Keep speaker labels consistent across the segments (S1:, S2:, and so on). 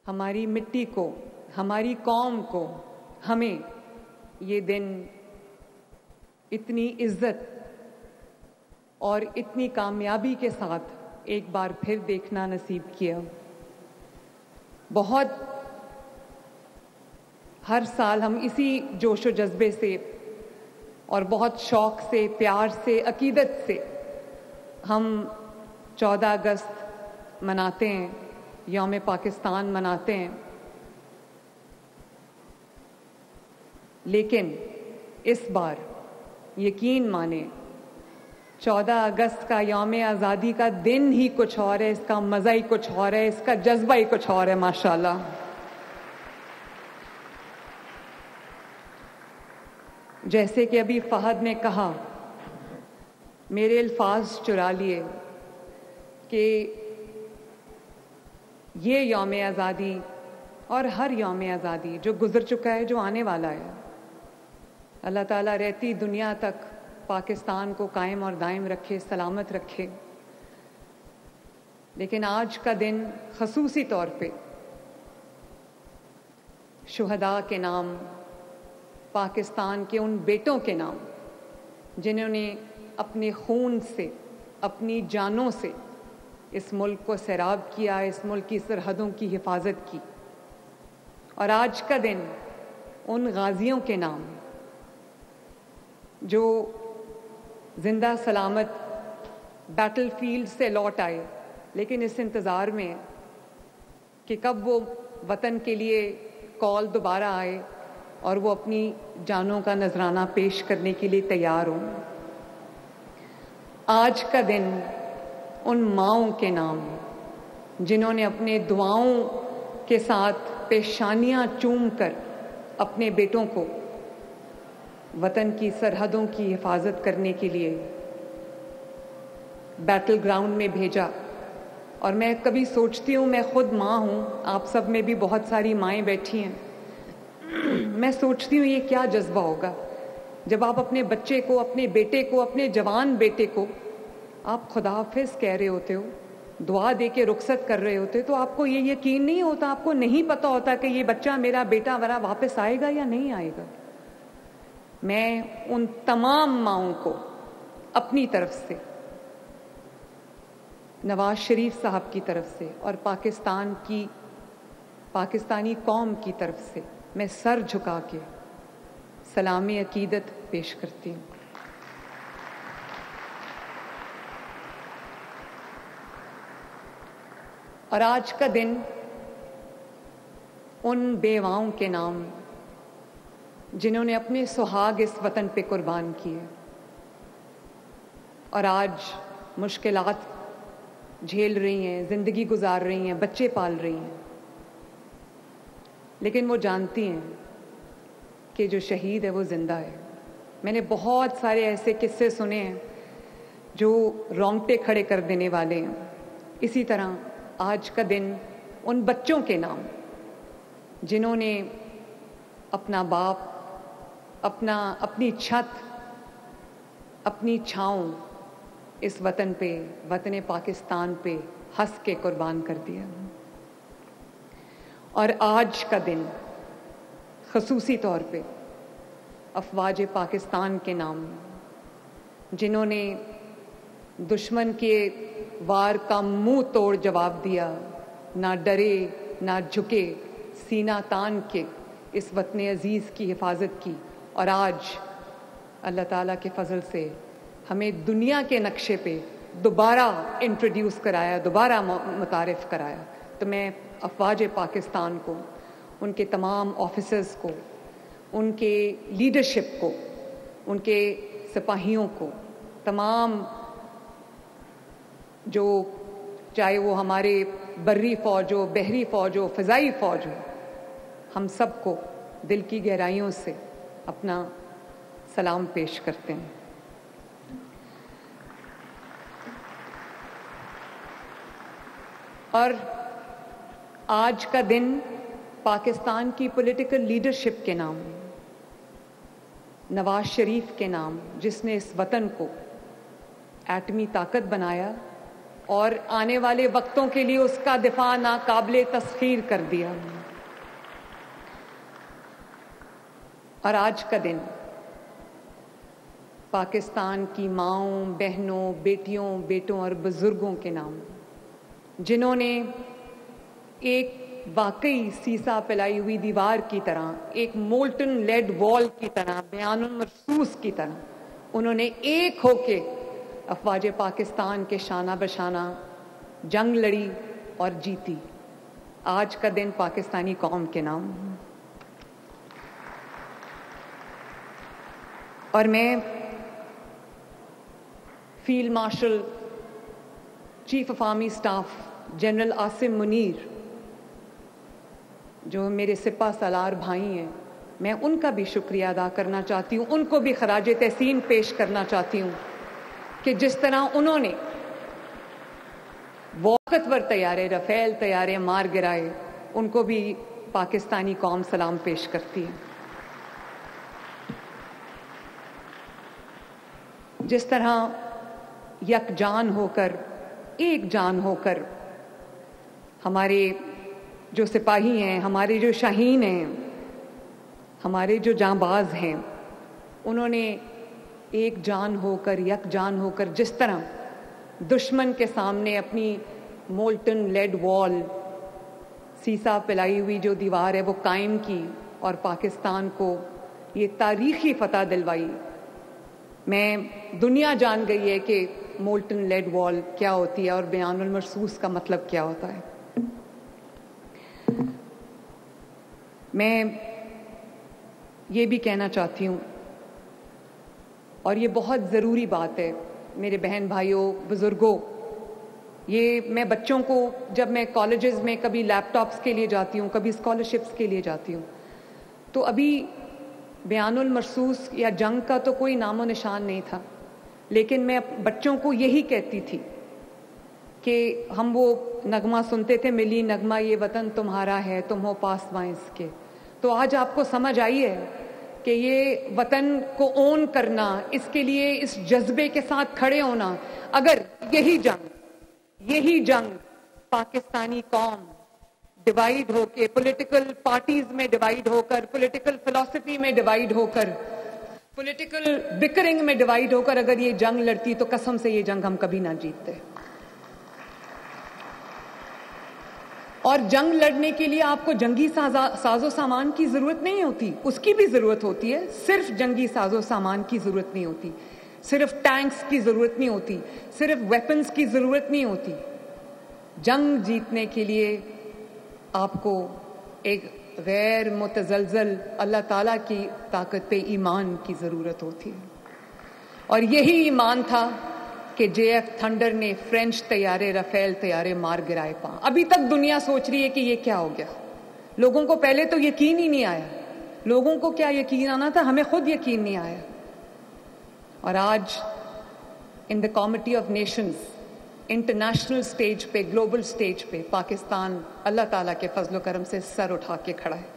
S1: ہماری مٹی کو، ہماری قوم کو، ہمیں یہ دن اتنی عزت اور اتنی کامیابی کے ساتھ ایک بار پھر دیکھنا نصیب کیا۔ بہت ہر سال ہم اسی جوش و جذبے سے اور بہت شوق سے، پیار سے، عقیدت سے ہم 14 اگست مناتے ہیں، یوم پاکستان مناتے ہیں، لیکن اس بار یقین مانیں 14 اگست کا یوم آزادی کا دن ہی کچھ اور ہے، اس کا مزہ ہی کچھ اور ہے، اس کا جذبہ ہی کچھ اور ہے ماشاءاللہ۔ جیسے کہ ابھی فہد نے کہا، میرے الفاظ چرا لیے کہ یہ یوم آزادی اور ہر یوم آزادی جو گزر چکا ہے، جو آنے والا ہے، اللہ تعالیٰ رہتی دنیا تک پاکستان کو قائم اور دائم رکھے، سلامت رکھے۔ لیکن آج کا دن خصوصی طور پہ شہداء کے نام، پاکستان کے ان بیٹوں کے نام جنہوں نے اپنے خون سے، اپنی جانوں سے اس ملک کو سیراب کیا، اس ملک کی سرحدوں کی حفاظت کی، اور آج کا دن ان غازیوں کے نام جو زندہ سلامت بیٹل فیلڈ سے لوٹ آئے، لیکن اس انتظار میں کہ کب وہ وطن کے لیے کال دوبارہ آئے اور وہ اپنی جانوں کا نذرانہ پیش کرنے کے لیے تیار ہوں۔ آج کا دن ان ماؤں کے نام جنہوں نے اپنے دعاؤں کے ساتھ پیشانیاں چوم کر اپنے بیٹوں کو وطن کی سرحدوں کی حفاظت کرنے کے لیے بیٹل گراؤنڈ میں بھیجا۔ اور میں کبھی سوچتی ہوں، میں خود ماں ہوں، آپ سب میں بھی بہت ساری مائیں بیٹھی ہیں، میں سوچتی ہوں یہ کیا جذبہ ہوگا جب آپ اپنے بچے کو، اپنے بیٹے کو، اپنے جوان بیٹے کو آپ خدا حافظ کہہ رہے ہوتے ہو، دعا دے کے رخصت کر رہے ہوتے، تو آپ کو یہ یقین نہیں ہوتا، آپ کو نہیں پتہ ہوتا کہ یہ بچہ میرا بیٹا میرا واپس آئے گا یا نہیں آئے گا۔ میں ان تمام ماؤں کو اپنی طرف سے، نواز شریف صاحب کی طرف سے اور پاکستانی قوم کی طرف سے میں سر جھکا کے سلام عقیدت پیش کرتی ہوں۔ اور آج کا دن ان بیواؤں کے نام جنہوں نے اپنے سہاگ اس وطن پہ قربان کیے اور آج مشکلات جھیل رہی ہیں، زندگی گزار رہی ہیں، بچے پال رہی ہیں، لیکن وہ جانتی ہیں کہ جو شہید ہے وہ زندہ ہے۔ میں نے بہت سارے ایسے قصے سنے ہیں جو رونگٹے کھڑے کر دینے والے ہیں۔ اسی طرح آج کا دن ان بچوں کے نام جنہوں نے اپنا باپ، اپنی چھت، اپنی چھاؤں اس وطن پہ، وطن پاکستان پہ ہنس کے قربان کر دیا۔ اور آج کا دن خصوصی طور پہ افواج پاکستان کے نام جنہوں نے دشمن کے وار کا منہ توڑ جواب دیا، نہ ڈرے نہ جھکے، سینہ تان کے اس وطن عزیز کی حفاظت کی، اور آج اللہ تعالیٰ کے فضل سے ہمیں دنیا کے نقشے پہ دوبارہ انٹروڈیوس کرایا، دوبارہ متعارف کرایا۔ تو میں افواج پاکستان کو، ان کے تمام آفیسرز کو، ان کے لیڈرشپ کو، ان کے سپاہیوں کو، تمام جو چاہے وہ ہمارے بری فوج ہو، بحری فوج ہو، فضائی فوج ہو، ہم سب کو دل کی گہرائیوں سے اپنا سلام پیش کرتے ہیں۔ اور آج کا دن پاکستان کی پولیٹیکل لیڈرشپ کے نام، نواز شریف کے نام، جس نے اس وطن کو ایٹمی طاقت بنایا، اور آنے والے وقتوں کے لیے اس کا دفاع ناقابل تسخیر کر دیا. اور آج کا دن پاکستان کی ماؤں، بہنوں، بیٹیوں، بیٹوں اور بزرگوں کے نام، جنہوں نے ایک واقعی سیسا پلائی ہوئی دیوار کی طرح، ایک مولٹن لیڈ وال کی طرح، بیان المرصوص کی طرح انہوں نے ایک ہو کے افواج پاکستان کے شانہ بشانہ جنگ لڑی اور جیتی. آج کا دن پاکستانی قوم کے نام. اور میں field marshal chief of army staff general Asim Munir, جو میرے سپہ سالار بھائی ہیں، میں ان کا بھی شکریہ ادا کرنا چاہتی ہوں، ان کو بھی خراج تحسین پیش کرنا چاہتی ہوں کہ جس طرح انہوں نے طاقتور طیارے، رفیل طیارے مار گرائے، ان کو بھی پاکستانی قوم سلام پیش کرتی ہے. جس طرح یک جان ہو کر، ایک جان ہو کر ہمارے جو سپاہی ہیں، ہمارے جو شاہین ہیں، ہمارے جو جانباز ہیں، انہوں نے ایک جان ہو کر، یک جان ہو کر جس طرح دشمن کے سامنے اپنی مولٹن لیڈ وال، سیسا پلائی ہوئی جو دیوار ہے وہ قائم کی اور پاکستان کو یہ تاریخی فتح دلوائی. میں دنیا جان گئی ہے کہ مولٹن لیڈ وال کیا ہوتی ہے اور بیان المرصوص کا مطلب کیا ہوتا ہے. میں یہ بھی کہنا چاہتی ہوں، اور یہ بہت ضروری بات ہے میرے بہن بھائیوں، بزرگوں، یہ میں بچوں کو جب میں کالجز میں کبھی لیپ ٹاپس کے لیے جاتی ہوں، کبھی اسکالرشپس کے لیے جاتی ہوں، تو ابھی بیان المرصوص یا جنگ کا تو کوئی نام و نشان نہیں تھا، لیکن میں بچوں کو یہی کہتی تھی کہ ہم وہ نغمہ سنتے تھے، ملی نغمہ یہ وطن تمہارا ہے، تم ہو پاسباں اس کے. تو آج آپ کو سمجھ آئی ہے کہ یہ وطن کو اون کرنا، اس کے لیے اس جذبے کے ساتھ کھڑے ہونا، اگر یہی جنگ پاکستانی قوم ڈیوائیڈ ہو کے، پولیٹیکل پارٹیز میں ڈیوائیڈ ہو کر، پولیٹیکل فلسفی میں ڈیوائیڈ ہو کر، پولیٹیکل بکرنگ میں ڈیوائیڈ ہو کر اگر یہ جنگ لڑتی تو قسم سے یہ جنگ ہم کبھی نہ جیتتے. اور جنگ لڑنے کے لیے آپ کو جنگی ساز و سامان کی ضرورت نہیں ہوتی، اس کی بھی ضرورت ہوتی ہے. صرف جنگی ساز و سامان کی ضرورت نہیں ہوتی، صرف ٹینکس کی ضرورت نہیں ہوتی، صرف ویپنز کی ضرورت نہیں ہوتی. جنگ جیتنے کے لیے آپ کو ایک غیر متزلزل اللہ تعالیٰ کی طاقت پہ ایمان کی ضرورت ہوتی ہے. اور یہی ایمان تھا کہ جے ایف تھنڈر نے فرینچ طیارے، رفیل طیارے مار گرائے. ابھی تک دنیا سوچ رہی ہے کہ یہ کیا ہو گیا. لوگوں کو پہلے تو یقین ہی نہیں آیا. لوگوں کو کیا یقین آنا تھا، ہمیں خود یقین نہیں آیا. اور آج in the comity of nations, international stage پہ، گلوبل سٹیج پہ پاکستان اللہ تعالیٰ کے فضل و کرم سے سر اٹھا کے کھڑا ہے.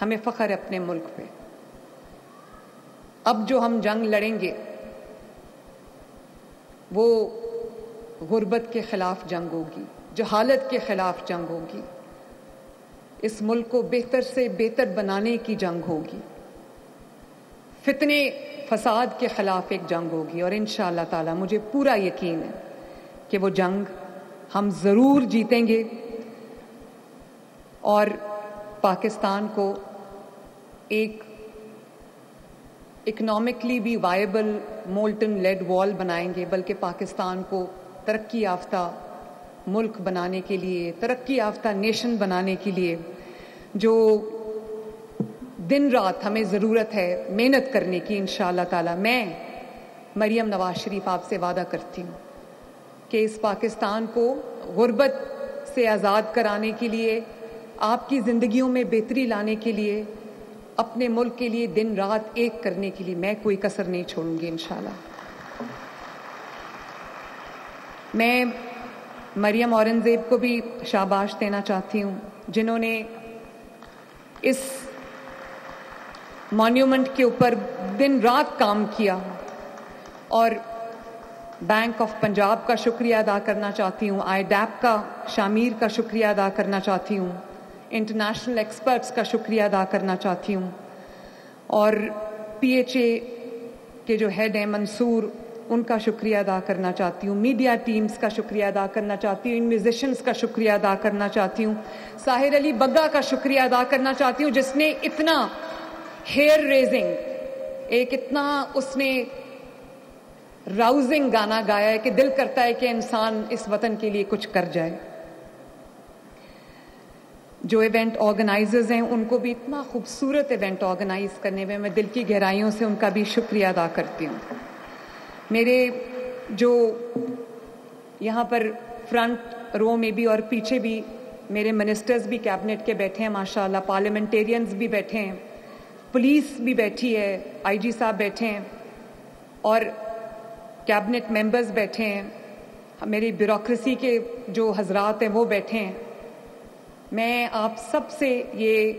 S1: ہمیں فخر ہے اپنے ملک پہ. اب جو ہم جنگ لڑیں گے وہ غربت کے خلاف جنگ ہوگی، جہالت کے خلاف جنگ ہوگی، اس ملک کو بہتر سے بہتر بنانے کی جنگ ہوگی، فتنے فساد کے خلاف ایک جنگ ہوگی. اور انشاءاللہ تعالی مجھے پورا یقین ہے کہ وہ جنگ ہم ضرور جیتیں گے اور پاکستان کو ایک اکنامکلی بھی وائبل مولٹن لیڈ وال بنائیں گے، بلکہ پاکستان کو ترقی یافتہ ملک بنانے کے لیے، ترقی یافتہ نیشن بنانے کے لیے جو دن رات ہمیں ضرورت ہے محنت کرنے کی، انشاءاللہ تعالی میں مریم نواز شریف آپ سے وعدہ کرتی ہوں کہ اس پاکستان کو غربت سے آزاد کرانے کے لیے، آپ کی زندگیوں میں بہتری لانے کے لیے، اپنے ملک کے لیے دن رات ایک کرنے کے لیے میں کوئی کسر نہیں چھوڑوں گی انشاءاللہ. میں مریم اورنگزیب کو بھی شاباش دینا چاہتی ہوں، جنہوں نے اس مانیومنٹ کے اوپر دن رات کام کیا اور بینک آف پنجاب کا شکریہ ادا کرنا چاہتی ہوں, IDAP کا شامیر کا شکریہ ادا کرنا چاہتی ہوں, انٹرنیشنل ایکسپرٹس کا شکریہ ادا کرنا چاہتی ہوں, اور PHA کے جو ہیڈ ہیں منصور, ان کا شکریہ ادا کرنا چاہتی ہوں, میڈیا ٹیمز کا شکریہ ادا کرنا چاہتی ہوں, میوزیشنز کا شکریہ ادا کرنا چاہتی ہوں, ساحر علی بگا کا شکریہ ادا کرنا چاہتی ہوں, جس نے اتنا ہیئر ریزنگ, ایک اتنا اس نے راؤزنگ گانا گایا ہے کہ دل کرتا ہے کہ انسان اس وطن کے لیے کچھ کر جائے. جو ایونٹ آرگنائزرز ہیں ان کو بھی اتنا خوبصورت ایونٹ آرگنائز کرنے میں دل کی گہرائیوں سے ان کا بھی شکریہ ادا کرتی ہوں. میرے جو یہاں پر فرنٹ رو میں بھی اور پیچھے بھی میرے منسٹرز بھی کیبنٹ کے بیٹھے ہیں ماشاءاللہ, پارلیمنٹیرینز بھی بیٹھے ہیں, پولیس بھی بیٹھی ہے, IG صاحب بیٹھے ہیں, اور کیبنٹ ممبرز بیٹھے ہیں, میری بیوروکریسی کے جو حضرات ہیں وہ بیٹھے ہیں. میں آپ سب سے یہ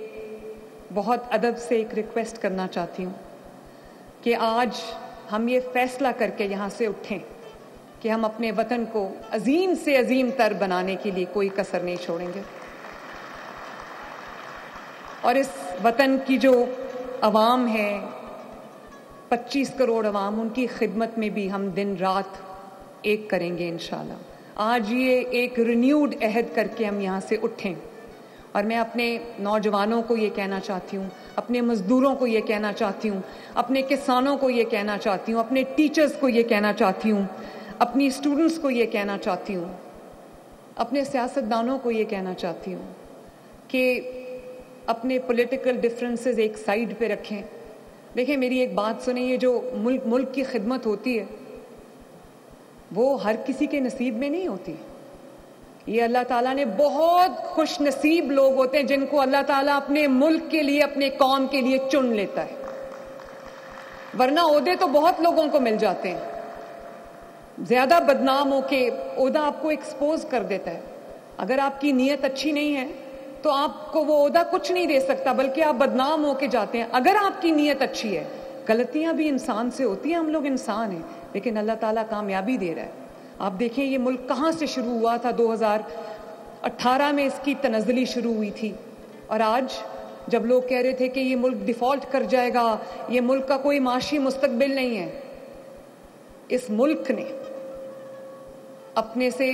S1: بہت ادب سے ایک ریکویسٹ کرنا چاہتی ہوں کہ آج ہم یہ فیصلہ کر کے یہاں سے اٹھیں کہ ہم اپنے وطن کو عظیم سے عظیم تر بنانے کے لیے کوئی کسر نہیں چھوڑیں گے, اور اس وطن کی جو عوام ہے 25 کروڑ عوام, ان کی خدمت میں بھی ہم دن رات ایک کریں گے انشاءاللہ. آج یہ ایک رینیوڈ عہد کر کے ہم یہاں سے اٹھیں, اور میں اپنے نوجوانوں کو یہ کہنا چاہتی ہوں, اپنے مزدوروں کو یہ کہنا چاہتی ہوں, اپنے کسانوں کو یہ کہنا چاہتی ہوں, اپنے ٹیچرز کو یہ کہنا چاہتی ہوں, اپنی اسٹوڈنٹس کو یہ کہنا چاہتی ہوں, اپنے سیاستدانوں کو یہ کہنا چاہتی ہوں کہ اپنے پولیٹیکل ڈفرینسز ایک سائیڈ پہ رکھیں. دیکھیں میری ایک بات سنیں, یہ جو ملک کی خدمت ہوتی ہے وہ ہر کسی کے نصیب میں نہیں ہوتی. یہ اللہ تعالیٰ نے بہت خوش نصیب لوگ ہوتے ہیں جن کو اللہ تعالیٰ اپنے ملک کے لیے, اپنے قوم کے لیے چن لیتا ہے, ورنہ عہدے تو بہت لوگوں کو مل جاتے ہیں. زیادہ بدنام ہو کے عہدہ آپ کو ایکسپوز کر دیتا ہے. اگر آپ کی نیت اچھی نہیں ہے تو آپ کو وہ عہدہ کچھ نہیں دے سکتا, بلکہ آپ بدنام ہو کے جاتے ہیں. اگر آپ کی نیت اچھی ہے, غلطیاں بھی انسان سے ہوتی ہیں, ہم لوگ انسان ہیں, لیکن اللہ تعالیٰ کامیابی دے رہا ہے. آپ دیکھیں یہ ملک کہاں سے شروع ہوا تھا, 2018 میں اس کی تنزلی شروع ہوئی تھی, اور آج جب لوگ کہہ رہے تھے کہ یہ ملک ڈیفالٹ کر جائے گا, یہ ملک کا کوئی معاشی مستقبل نہیں ہے, اس ملک نے اپنے سے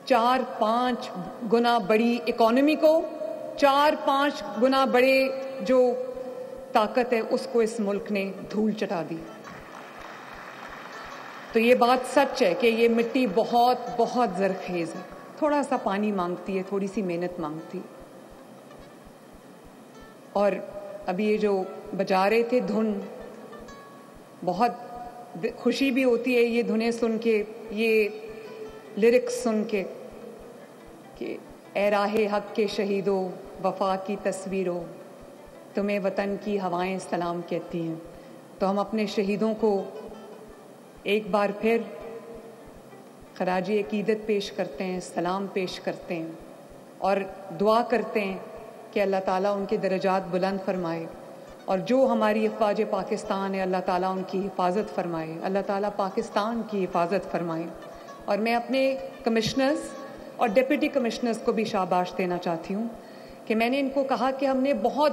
S1: 4-5 گنا بڑی اکانومی کو, 4-5 گنا بڑے جو طاقت ہے اس کو اس ملک نے دھول چٹا دی. تو یہ بات سچ ہے کہ یہ مٹی بہت بہت زرخیز ہے, تھوڑا سا پانی مانگتی ہے, تھوڑی سی محنت مانگتی. اور ابھی یہ جو بجا رہے تھے دھن, بہت خوشی بھی ہوتی ہے یہ دھنیں سن کے, یہ لیرکس سن کے کہ اے راہ حق کے شہیدوں وفا کی تصویروں, تمہیں وطن کی ہوائیں سلام کہتی ہیں. تو ہم اپنے شہیدوں کو ایک بار پھر خراج عقیدت پیش کرتے ہیں, سلام پیش کرتے ہیں, اور دعا کرتے ہیں کہ اللہ تعالیٰ ان کے درجات بلند فرمائے, اور جو ہماری افواج پاکستان ہے اللہ تعالیٰ ان کی حفاظت فرمائے, اللہ تعالیٰ پاکستان کی حفاظت فرمائے. اور میں اپنے کمشنرز اور ڈپٹی کمشنرز کو بھی شاباش دینا چاہتی ہوں کہ میں نے ان کو کہا کہ ہم نے بہت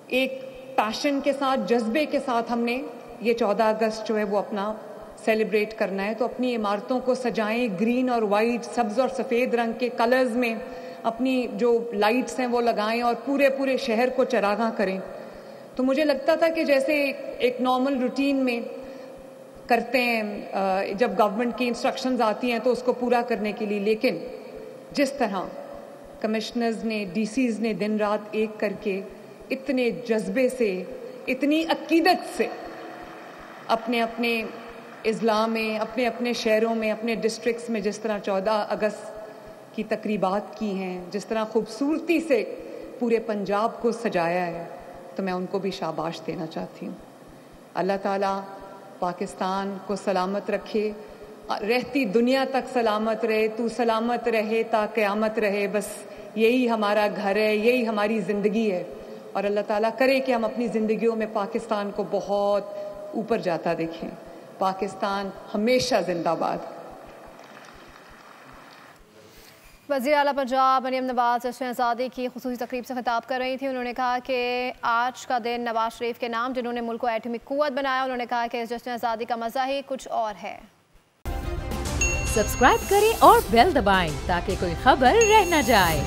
S1: ایک پیشن کے ساتھ, جذبے کے ساتھ ہم نے یہ 14 اگست جو ہے وہ اپنا سیلیبریٹ کرنا ہے, تو اپنی عمارتوں کو سجائیں گرین اور وائٹ, سبز اور سفید رنگ کے کلرز میں, اپنی جو لائٹس ہیں وہ لگائیں اور پورے شہر کو چراغاں کریں. تو مجھے لگتا تھا کہ جیسے ایک نارمل روٹین میں کرتے ہیں, جب گورنمنٹ کی انسٹرکشنز آتی ہیں تو اس کو پورا کرنے کے لیے, لیکن جس طرح کمشنرز نے, DCs نے دن رات ایک کر کے اتنے جذبے سے, اتنی عقیدت سے اپنے اپنے اضلاع میں, اپنے اپنے شہروں میں, اپنے ڈسٹرکٹس میں جس طرح 14 اگست کی تقریبات کی ہیں, جس طرح خوبصورتی سے پورے پنجاب کو سجایا ہے, تو میں ان کو بھی شاباش دینا چاہتی ہوں. اللہ تعالیٰ پاکستان کو سلامت رکھے, رہتی دنیا تک سلامت رہے, تو سلامت رہے تا قیامت رہے, بس یہی ہمارا گھر ہے, یہی ہماری زندگی ہے. اور اللہ تعالیٰ کرے کہ ہم اپنی زندگیوں میں پاکستان کو بہت اوپر جاتا دیکھیں. پاکستان ہمیشہ زندہ باد.
S2: وزیر اعلیٰ پنجاب مریم نواز جشن آزادی کی خصوصی تقریب سے خطاب کر رہی تھیں. انہوں نے کہا کہ آج کا دن نواز شریف کے نام جنہوں نے ملک کو ایٹمی قوت بنایا. انہوں نے کہا کہ اس جشن آزادی کا مزہ ہی کچھ اور ہے.
S3: سبسکرائب کریں اور بیل دبائیں تاکہ کوئی خبر رہ نہ جائے.